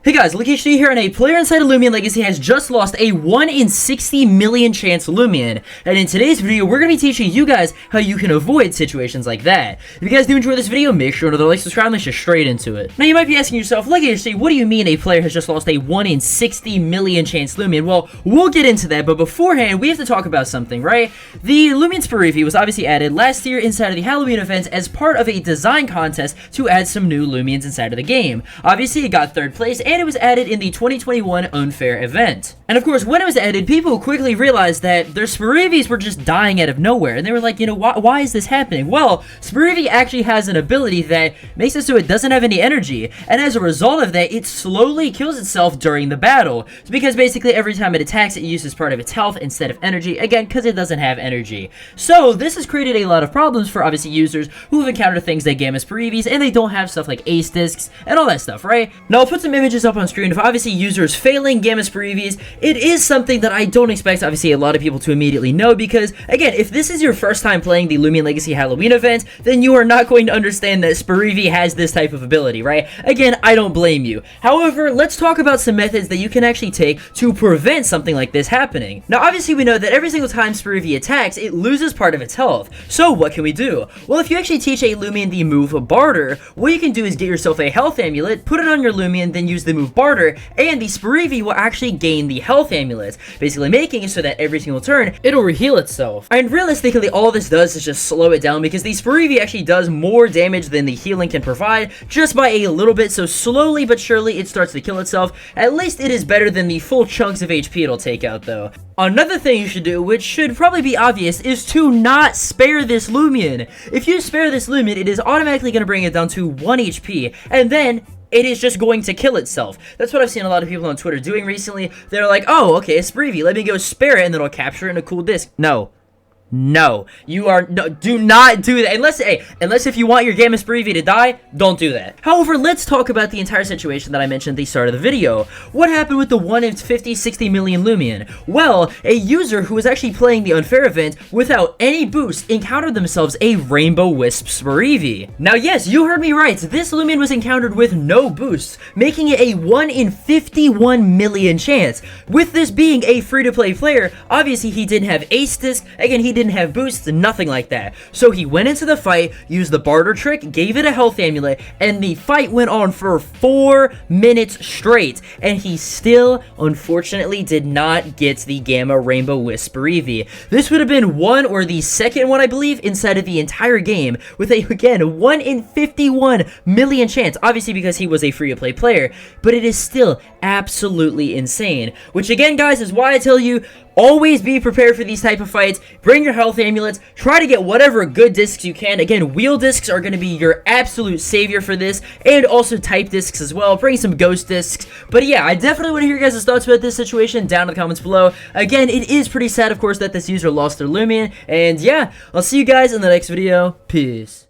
Hey guys, LuckyHD here, and a player inside of Loomian Legacy has just lost a 1 in 60 million chance Loomian. And in today's video, we're going to be teaching you guys how you can avoid situations like that. If you guys do enjoy this video, make sure to like, subscribe, and let's just straight into it. Now you might be asking yourself, LuckyHD, what do you mean a player has just lost a 1 in 60 million chance Loomian? Well, we'll get into that, but beforehand, we have to talk about something, right? The Loomian Spirivi was obviously added last year inside of the Halloween events as part of a design contest to add some new Loomians inside of the game. Obviously, it got 3rd place, and it was added in the 2021 Unfair event. And of course, when it was added, people quickly realized that their Spirivis were just dying out of nowhere, and they were like, you know, why is this happening? Well, Spirivi actually has an ability that makes it so it doesn't have any energy, and as a result of that, it slowly kills itself during the battle. It's because basically every time it attacks, it uses part of its health instead of energy, again, because it doesn't have energy. So, this has created a lot of problems for, obviously, users who have encountered things like Gamma Spirivis, and they don't have stuff like Ace Discs, and all that stuff, right? Now, I'll put some images up on screen of obviously users failing Gamma Spirivis. It is something that I don't expect, obviously, a lot of people to immediately know, because, again, if this is your first time playing the Loomian Legacy Halloween event, then you are not going to understand that Spirivi has this type of ability, right? Again, I don't blame you. However, let's talk about some methods that you can actually take to prevent something like this happening. Now, obviously, we know that every single time Spirivi attacks, it loses part of its health. So, what can we do? Well, if you actually teach a Loomian the move Barter, what you can do is get yourself a health amulet, put it on your Loomian, then use the move Barter, and the Spirivi will actually gain the health amulet, basically making it so that every single turn, it'll reheal itself. And realistically, all this does is just slow it down, because the Spirivi actually does more damage than the healing can provide, just by a little bit, so slowly but surely it starts to kill itself. At least it is better than the full chunks of HP it'll take out, though. Another thing you should do, which should probably be obvious, is to not spare this Loomian. If you spare this Loomian, it is automatically going to bring it down to 1 HP, and then it is just going to kill itself. That's what I've seen a lot of people on Twitter doing recently. They're like, oh, okay, it's Spirivi, let me go spare it, and then it'll capture it in a cool disc. No, do not do that. Unless if you want your Gamma Spirivi to die, don't do that. However, let's talk about the entire situation that I mentioned at the start of the video. What happened with the 1 in 50-60 million Loomian? Well, a user who was actually playing the Unfair event without any boost encountered themselves a Rainbow Wisp Spirivi. Now, yes, you heard me right. This Loomian was encountered with no boosts, making it a 1 in 51 million chance. With this being a free-to-play player, obviously he didn't have Ace Disc. Again, he didn't have boosts, nothing like that. So he went into the fight, used the barter trick, gave it a health amulet, and the fight went on for 4 minutes straight, and he still, unfortunately, did not get the Gamma Rainbow Wisp Spirivi. This would have been one or the second one, I believe, inside of the entire game, with a, again, 1 in 51 million chance, obviously because he was a free-to-play player, but it is still absolutely insane. Which, again, guys, is why I tell you, always be prepared for these type of fights. Bring your health amulets. Try to get whatever good discs you can. Again, wheel discs are going to be your absolute savior for this, and also type discs as well. Bring some ghost discs. But yeah, I definitely want to hear your guys' thoughts about this situation down in the comments below. Again, it is pretty sad, of course, that this user lost their Loomian. And yeah, I'll see you guys in the next video. Peace.